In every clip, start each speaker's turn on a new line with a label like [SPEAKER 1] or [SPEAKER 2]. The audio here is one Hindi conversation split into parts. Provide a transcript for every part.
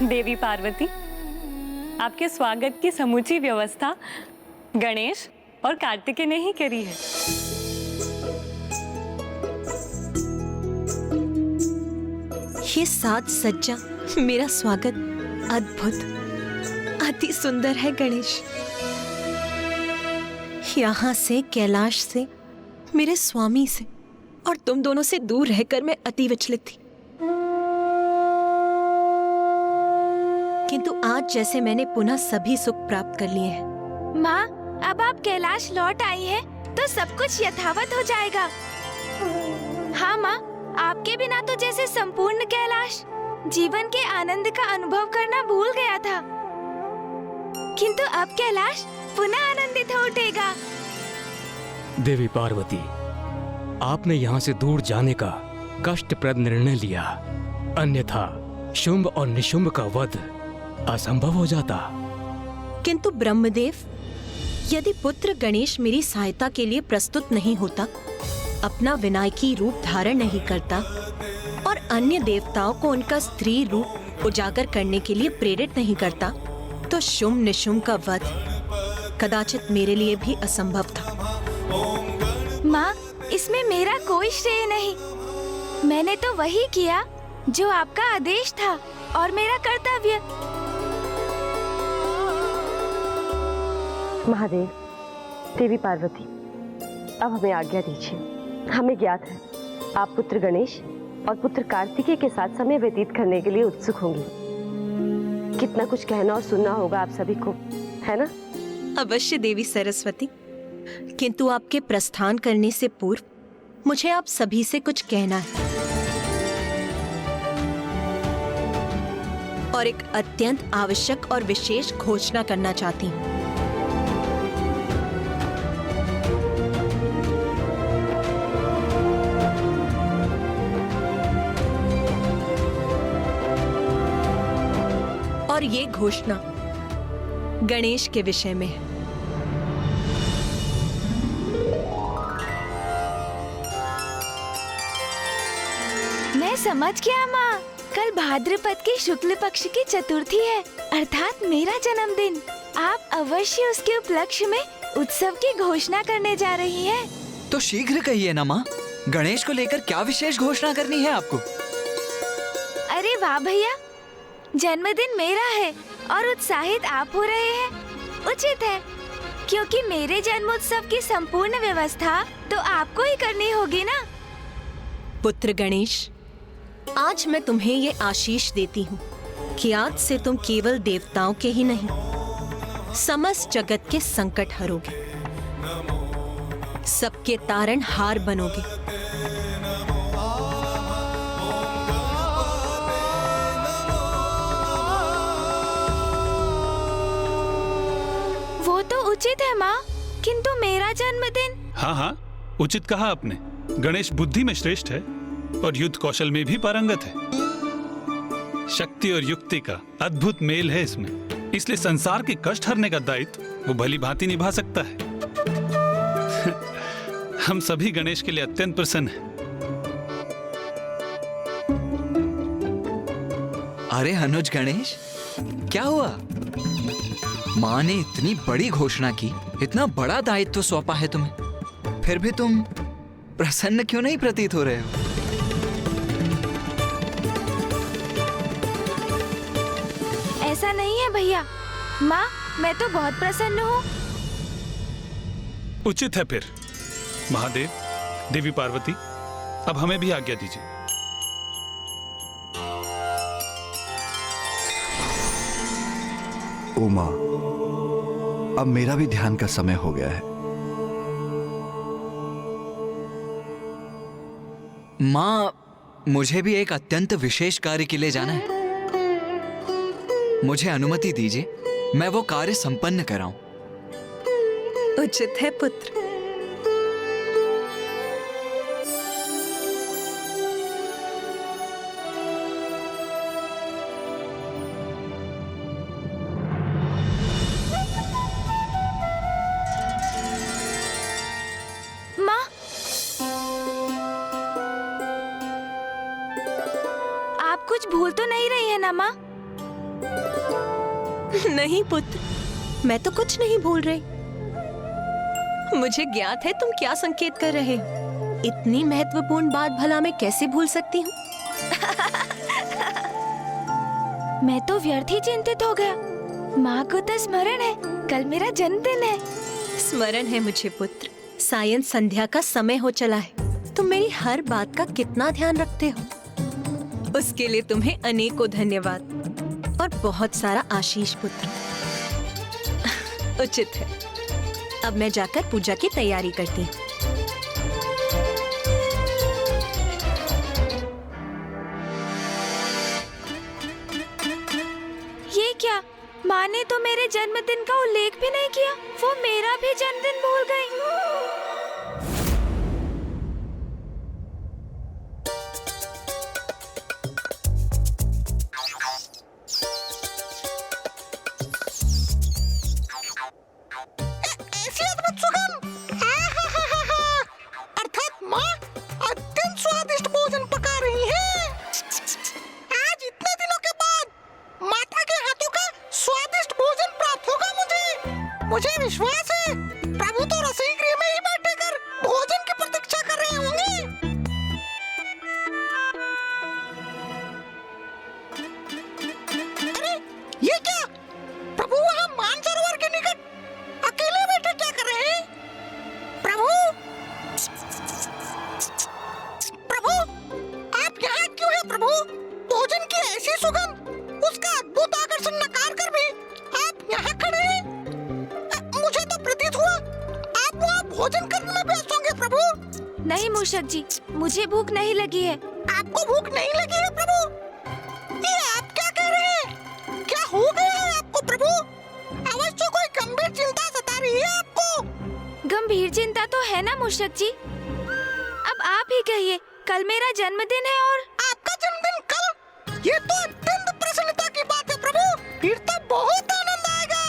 [SPEAKER 1] देवी पार्वती, आपके स्वागत की समूची व्यवस्था गणेश और कार्तिकेय ने ही करी है।
[SPEAKER 2] ये साज सज्जा, मेरा स्वागत अद्भुत, अति सुंदर है गणेश। यहाँ से, कैलाश से, मेरे स्वामी से और तुम दोनों से दूर रहकर मैं अति विचलित थी। किंतु आज जैसे मैंने पुनः सभी सुख प्राप्त कर लिए हैं।
[SPEAKER 3] माँ, अब आप कैलाश लौट आई हैं, तो सब कुछ यथावत हो जाएगा। हाँ माँ, आपके बिना तो जैसे संपूर्ण कैलाश जीवन के आनंद का अनुभव करना भूल गया था, किंतु अब कैलाश पुनः आनंदित हो उठेगा।
[SPEAKER 4] देवी पार्वती, आपने यहाँ से दूर जाने का कष्टप्रद निर्णय लिया, अन्यथा शुंभ और निशुंभ का वध असंभव हो जाता।
[SPEAKER 2] किंतु ब्रह्मदेव, यदि पुत्र गणेश मेरी सहायता के लिए प्रस्तुत नहीं होता, अपना विनायकी रूप धारण नहीं करता और अन्य देवताओं को उनका स्त्री रूप उजागर करने के लिए प्रेरित नहीं करता, तो शुंभ निशुंभ का वध कदाचित मेरे लिए भी असंभव था।
[SPEAKER 3] माँ, इसमें मेरा कोई श्रेय नहीं। मैंने तो वही किया जो आपका आदेश था और मेरा कर्तव्य।
[SPEAKER 5] महादेव, देवी पार्वती, अब हमें आज्ञा दीजिए। हमें ज्ञात है आप पुत्र गणेश और पुत्र कार्तिकेय के साथ समय व्यतीत करने के लिए उत्सुक होंगी। कितना कुछ कहना और सुनना होगा आप सभी को, है ना?
[SPEAKER 2] अवश्य देवी सरस्वती, किंतु आपके प्रस्थान करने से पूर्व मुझे आप सभी से कुछ कहना है और एक अत्यंत आवश्यक और विशेष घोषणा करना चाहती हूँ। और ये घोषणा गणेश के विषय में है।
[SPEAKER 3] मैं समझ गया माँ, कल भाद्रपद की शुक्ल पक्ष की चतुर्थी है, अर्थात मेरा जन्मदिन। आप अवश्य उसके उपलक्ष्य में उत्सव की घोषणा करने जा रही हैं।
[SPEAKER 6] तो शीघ्र कहिए ना माँ, गणेश को लेकर क्या विशेष घोषणा करनी है आपको?
[SPEAKER 3] अरे वाह भैया, जन्मदिन मेरा है और उत्साहित आप हो रहे हैं, उचित है, क्योंकि मेरे जन्मोत्सव की संपूर्ण व्यवस्था तो आपको ही करनी होगी ना।
[SPEAKER 2] पुत्र गणेश, आज मैं तुम्हें ये आशीष देती हूँ कि आज से तुम केवल देवताओं के ही नहीं, समस्त जगत के संकट हरोगे, सबके तारणहार बनोगे।
[SPEAKER 3] वो तो उचित है माँ, किंतु मेरा जन्मदिन।
[SPEAKER 7] हाँ हाँ, उचित कहा आपने। गणेश बुद्धि में श्रेष्ठ है और युद्ध कौशल में भी पारंगत है। शक्ति और युक्ति का अद्भुत मेल है इसमें, इसलिए संसार के कष्ट हरने का दायित्व वो भली भांति निभा सकता है। हम सभी गणेश के लिए अत्यंत प्रसन्न हैं।
[SPEAKER 6] अरे अनुज गणेश, क्या हुआ? माँ ने इतनी बड़ी घोषणा की, इतना बड़ा दायित्व सौंपा है तुम्हें, फिर भी तुम प्रसन्न क्यों नहीं प्रतीत हो रहे हो?
[SPEAKER 3] ऐसा नहीं है भैया, माँ मैं तो बहुत प्रसन्न हूँ।
[SPEAKER 7] उचित है फिर। महादेव, देवी पार्वती, अब हमें भी आज्ञा दीजिए।
[SPEAKER 8] उमा, अब मेरा भी ध्यान का समय हो गया है।
[SPEAKER 6] माँ, मुझे भी एक अत्यंत विशेष कार्य के लिए जाना है। मुझे अनुमति दीजिए, मैं वो कार्य संपन्न कराऊं।
[SPEAKER 2] उचित है पुत्र।
[SPEAKER 3] माँ, आप कुछ भूल तो नहीं रही है ना माँ?
[SPEAKER 2] नहीं पुत्र, मैं तो कुछ नहीं भूल रही। मुझे ज्ञात है तुम क्या संकेत कर रहे हो। इतनी महत्वपूर्ण बात भला मैं कैसे भूल सकती हूँ?
[SPEAKER 3] मैं तो व्यर्थ ही चिंतित हो गया। माँ को तो स्मरण है, कल मेरा जन्मदिन है।
[SPEAKER 2] स्मरण है मुझे पुत्र, सायं संध्या का समय हो चला है। तुम मेरी हर बात का कितना ध्यान रखते हो, उसके लिए तुम्हें अनेकों धन्यवाद और बहुत सारा आशीष पुत्र। उचित है, अब मैं जाकर पूजा की तैयारी करती हूँ।
[SPEAKER 3] ये क्या, माँ ने तो मेरे जन्मदिन का उल्लेख भी नहीं किया। वो मेरा भी जन्मदिन भूल गई।
[SPEAKER 9] ऐसी अद्भुत सुगंध! अर्थात माँ अत्यंत स्वादिष्ट भोजन पका रही है। आज इतने दिनों के बाद माता के हाथों का स्वादिष्ट भोजन प्राप्त होगा मुझे विश्वास है प्रभु तो रसोई गृह में ही बैठकर भोजन की प्रतीक्षा कर रहे होंगे। अरे ये क्या, प्रभु वहाँ मानसरोवर के निकट अकेले बैठे क्या कर रहे हैं? प्रभु प्रभु आप यहाँ क्यों हैं प्रभु? भोजन की ऐसी सुगंध, उसका अद्भुत आकर्षण नकार कर भी आप यहाँ खड़े हैं। मुझे तो प्रतीत हुआ आप वहाँ भोजन करने में व्यस्त होंगे प्रभु।
[SPEAKER 3] नहीं मूषक जी, मुझे भूख नहीं लगी है।
[SPEAKER 9] आपको भूख नहीं लगी है प्रभु? ये आप क्या कह रहे हैं? क्या हो गया है आपको प्रभु? अवश्य कोई गंभीर चिंता सता रही है आपको।
[SPEAKER 3] गंभीर चिंता तो है ना मूषक जी। अब आप ही कहिए, कल मेरा जन्मदिन है और
[SPEAKER 9] आपका जन्मदिन कल? ये तो अत्यंत प्रसन्नता की बात है प्रभु। फिर तो बहुत आनंद आएगा।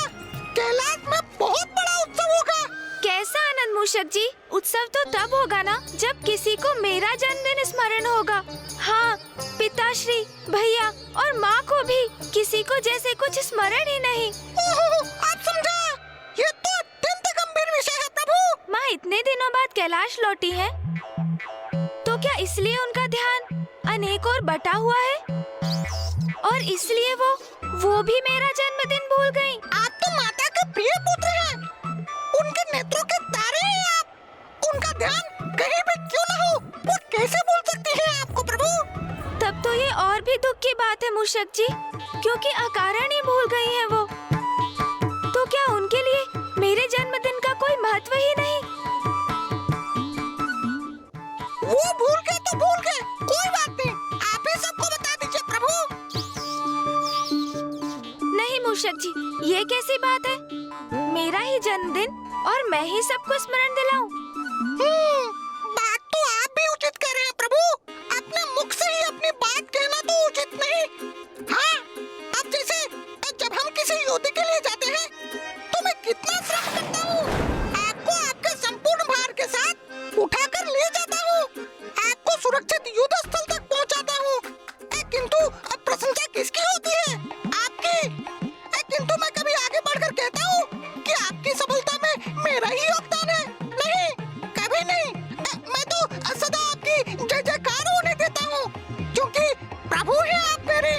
[SPEAKER 9] कैलाश में बहुत बड़ा उत्सव होगा।
[SPEAKER 3] कैसा आनंद मूषक जी? उत्सव तो तब होगा ना जब किसी को मेरा जन्मदिन स्मरण होगा। हाँ, पिताश्री, भैया और माँ को भी किसी को जैसे कुछ स्मरण ही नहीं।
[SPEAKER 9] ओहो, आप समझा? ये तो अत्यंत गंभीर विषय है प्रभु।
[SPEAKER 3] माँ इतने दिनों बाद कैलाश लौटी है, तो क्या इसलिए उनका ध्यान अनेक और बटा हुआ है और इसलिए वो भी मेरा जन्मदिन भूल गयी?
[SPEAKER 9] आप तो माता के प्रिय पुत्र हैं। उनके नेत्रों के तारे हैं आप। उनका ध्यान कहीं भी क्यों न हो, वो कैसे भूल सकती हैं आपको प्रभु?
[SPEAKER 3] तब तो ये और भी दुख की बात है मूषक जी, क्योंकि अकारण ही भूल गई हैं वो। तो क्या उनके लिए मेरे जन्मदिन का कोई महत्व ही नहीं?
[SPEAKER 9] वो भूल गए तो भूल गए, कोई बात नहीं। आप ही सबको बता दीजिए प्रभु।
[SPEAKER 3] नहीं मूषक जी, ये कैसी बात है? मेरा ही जन्मदिन और मैं ही सबको स्मरण दिलाऊं?
[SPEAKER 9] बात तो आप भी उचित कह रहे हैं प्रभु। अपने मुख से ही अपनी बात कहना तो उचित नहीं। हाँ, अब जैसे जब हम किसी युद्ध के लिए जाते हैं तो मैं कितना श्रम करता हूँ। आपको आपके संपूर्ण भार के साथ उठाकर ले जाता हूँ, आपको सुरक्षित युद्ध स्थल तक पहुँचाता हूँ। किंतु अब प्रशंसा किसकी होती है? आपकी। किंतु मैं कभी आगे बढ़कर कहता हूँ कि आपकी सफलता में मेरा ही योगदान है? नहीं, कभी नहीं। मैं तो सदा आपकी जय जयकार होने देता हूँ, क्योंकि प्रभु हैं आप मेरे।